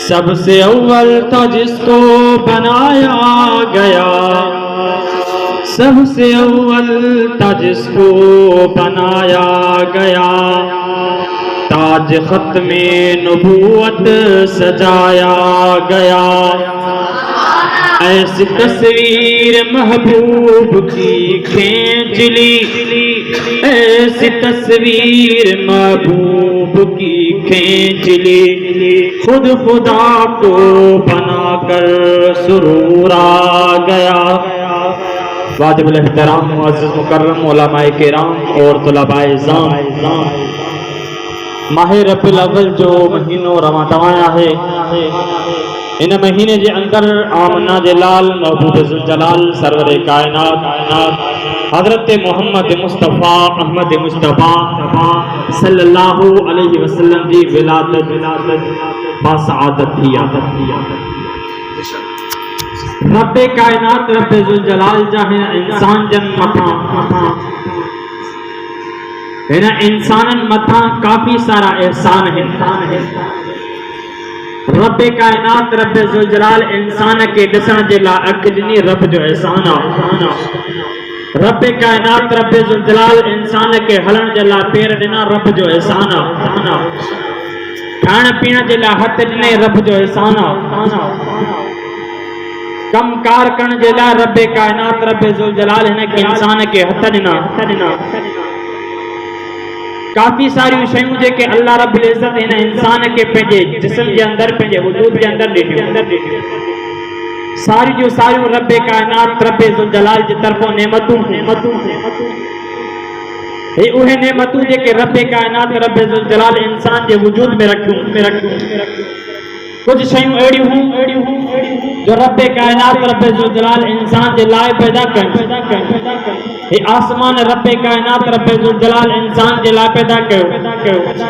سب سے اول تھا جس کو بنایا گیا، سب سے اول تھا جس کو بنایا گیا، تاج ختم نبوت سجایا گیا۔ ایسی تصویر محبوب کی کھینچ لی، ایسی تصویر محبوب کی کھینچ لی، خود خدا کو بنا کر سرور آ گیا۔ واجب الاحترام معزز مکرم علماء کرام اور طلباء اعزام، ماہ ربیع الاول جو مہینوں رواں دوایا ہے، ان مہینے کے اندر آمنہ جلال محبوب ذوالجلال سرور کائنات حضرت محمد مصطفیٰ احمد مصطفیٰ صلی اللہ علیہ وسلم کی ولادت باسعادت تھی۔ رب کائنات رب ذوالجلال جہاں انسان جن متاں انسانن متاں کافی سارا احسان ہے۔ رب کائنات رب ذوالجلال انسان کے ڈسن جلا اکھ ڈنی رب جو احسان آ۔ رب کائنات رب ذوالجلال انسان کے ہلن جلا پیر ڈنا رب جو احسان آ۔ کھان پین جلا ہتھ ڈنے رب جو احسان آ۔ کم کار کرن جلا رب کائنات رب ذوالجلال ہن کے انسان کے ہتھ ڈنا۔ کافی ساری شیوں جے کہ اللہ رب العزت ان انسان کے پنجے جسم کے اندر پنجے وجود کے اندر ڈیٹھیوں، ساری جو ساری رب کائنات رب ذوالجلال جی طرفوں نعمتوں یہ اوہ نعمتوں جے کہ رب کائنات رب ذوالجلال انسان کے وجود میں رکھوں۔ کچھ شیوں ایڑی ہوں جو رب کائنات رب ذوالجلال انسان کے لائے پیدا کریں۔ یہ آسمان رب کائنات رب ذوالجلال انسان کے لائے پیدا کرو۔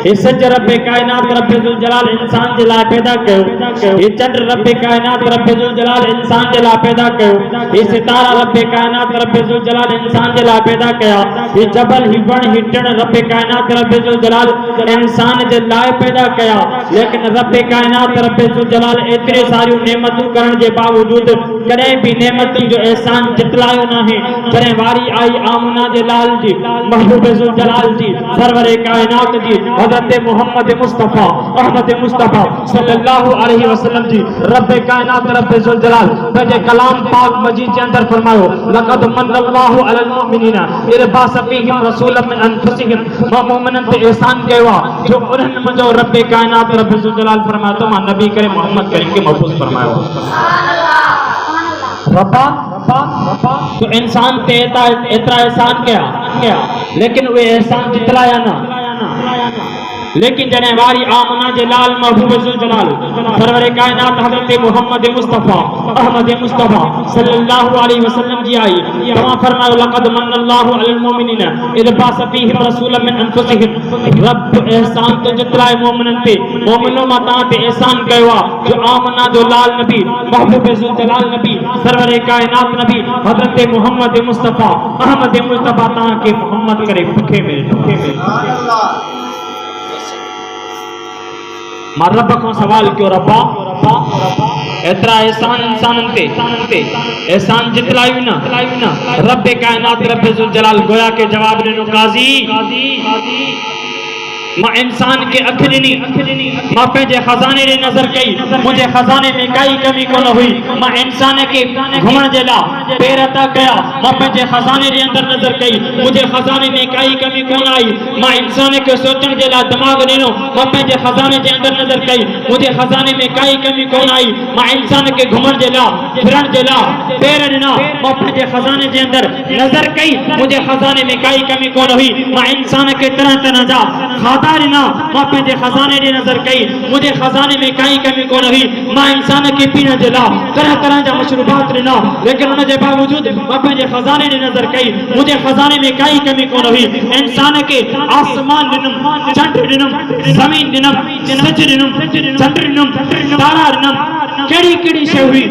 یہ سج رب کائنات رب ذوالجلال انسان کے لائے پیدا کرو۔ یہ چند رب کائنات رب ذوالجلال انسان کے لائے پیدا کرو۔ یہ ستارہ رب کائنات رب ذوالجلال انسان کے لائے پیدا کیا۔ یہ جبل ہی بن ہی ٹن رب کائنات رب ذوالجلال انسان کے لائے پیدا کیا۔ لیکن رب کائنات رب ذوالجلال اتنے ساری نعمتوں کرن کے باوجود کدیں بھی نعمتوں جو احسان جتلایو نہ ہے۔ جنہیں واری آئی آمنہ جلال جی محبوب ذوالجلال جی سرور کائنات جی حضرت محمد مصطفیٰ احمد مصطفیٰ صلی اللہ علیہ وسلم جی رب کائنات رب ذوالجلال بجے کلام پاک مجید کے اندر فرماؤ لقد من اللہ علی المؤمنین اذ بعث فیہم رسولا من انفسہم مومنن تے احسان کیوا جو انہن منجو رب کائنات رب ذوالجلال فرمایا تو نبی کرے محمد کریم کے محفوظ فرمایا ربا تو انسان تے اترا احسان کیا لیکن وہ احسان جتلایا نہ۔ لیکن جنہیں واری آمنہ جلال محبوب ذوالجلال سرور کائنات حضرت محمد مصطفیٰ احمد مصطفیٰ صلی اللہ علیہ وسلم جی آئی کما فرمائے لقد من اللہ علی المؤمنین اذ بعث فیہم رسولا من انفسہم رب احسان تو جتلائے مومنن پہ مومنوں مطاں پہ احسان کہوا جو آمنہ جلال نبی محبوب ذوالجلال نبی سرور کائنات نبی حضرت محمد مصطفیٰ احمد مصطفیٰ تاں کے محمد کرے بکھے میں رب کو سوال کیوں ربا اترا احسان انسانن تے احسان جتلائیو نا رب کائنات رب ذوالجلال گویا کے جواب نے قاضی ماں انسان کے اکھ ڈنی ماں پنجے خزانے نے نظر کئی مجھے خزانے میں کئی کمی کو نہ ہوئی ماں انسان کے گھمن جلا پیر عطا کیا ماں پنجے خزانے نے اندر نظر کئی مجھے خزانے میں کئی کمی کو نہ آئی ماں انسان کے سوچن جلا دماغ دینو ماں پنجے خزانے کے اندر نظر کئی مجھے خزانے میں کئی کمی کو نہ آئی ماں انسان کے گھمن جلا پھرن جلا پیر ڈنا ماں پنجے خزانے کے اندر نظر کئی مجھے خزانے میں کئی کمی کو نہ ہوئی ماں انسان کے طرح طرح جا خادارنا ماں پنجے خزانے نے نظر کئی مجھے خزانے میں کئی کمی کو نہیں ماں انسان کی پینا جلا طرح طرح جا مشروبات رنا لیکن انہوں نے باوجود ماں پنجے خزانے نے نظر کئی مجھے خزانے میں کئی کمی کو نہیں انسان کے آسمان ڈنم چند ڈنم زمین ڈنم سج ڈنم چند ڈنم تارا ڈنم کیڑی کیڑی شے ہوئی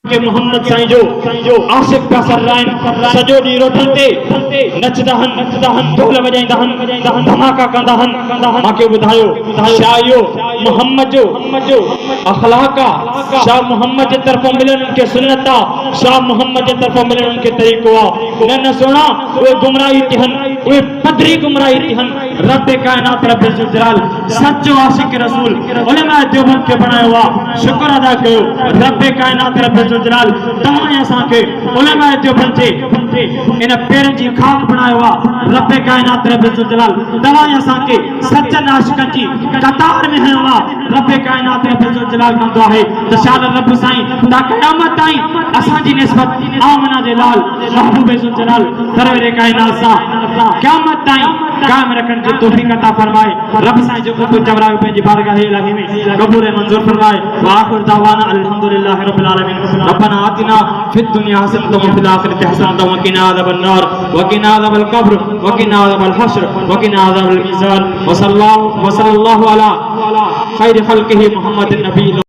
کہ محمد سائیں جو عاشق کا سرائن سجو ڈی روٹھنتے نچدہن ڈھول وجائندہن دھماکہ کندہن ماکے بدھایو شاہیو محمد جو اخلاقا شاہ محمد جے طرفوں ملن ان کے سنتا شاہ محمد جے طرفوں ملن ان کے طریقوا نہ سونا وہ گمراہی تہن وہ پدری گمراہی تہن رب کائنات رب جلال سچو عاشق رسول علماء دیوبند کے بنایا ہوا شکر ادا کیو رب کائنات رب جلال تمہیں اساں کے علماء دیوبند سے ان پیرن جی خاک بنایا ہوا رب کائنات رب جلال تمہیں اساں کے سچن عاشقن جی قطار میں ہے ہوا رب کائنات رب جلال کندو ہے تشال رب سائیں تا قیامت تائیں اساں جی نسبت آمنہ دے لال محبوب جلال سرور کائنات سا قیامت تائیں قائم رکھن جو توفیق عطا فرمائے رب سائیں جو کو جبرا پہ جی بارگاہ الہی میں قبول منظور فرمائے واخر دعوانا الحمدللہ رب العالمین ربنا آتنا فی الدنیا حسنۃ وفی الآخرۃ حسنۃ وقنا عذاب النار وقنا عذاب القبر وقنا عذاب الحشر وقنا عذاب الميزان وصلی اللہ علی خیر خلقہ محمد النبی